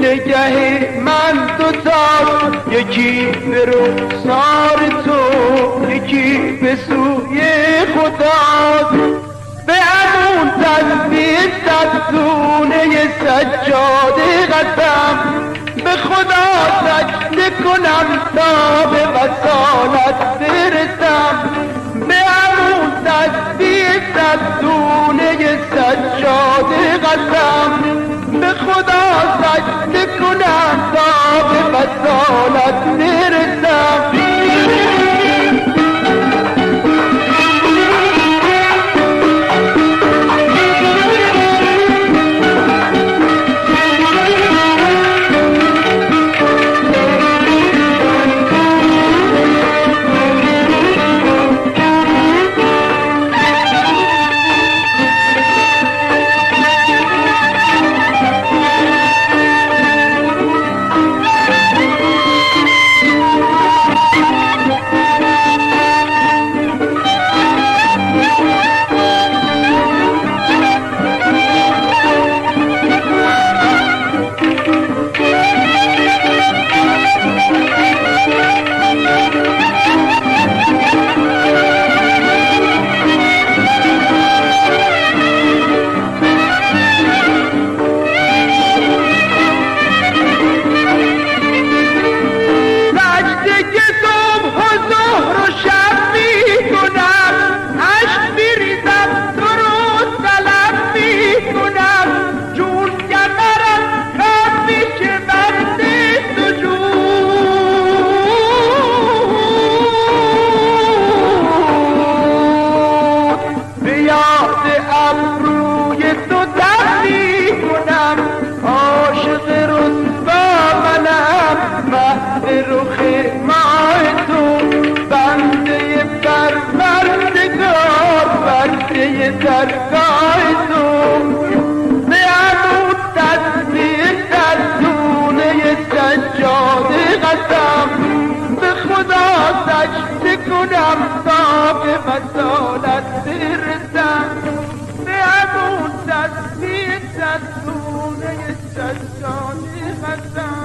سجدهگه من دوتا، یکی به رخسار تو یکی به سوی خدا. به همون تسبیح صدونه سجاده قسم، به خدا سجده کنم تا به وصالت برسم. به همون تسبیح صدونه سجاده قسم، به خدا سجده کنم تا به وصالت برسم. درگاه تو به همون تسبیح صدونه سجاده قسم، به خدا سجده کنم تا به وصالت برسم. به همون تسبیح صدونه سجاده قسم.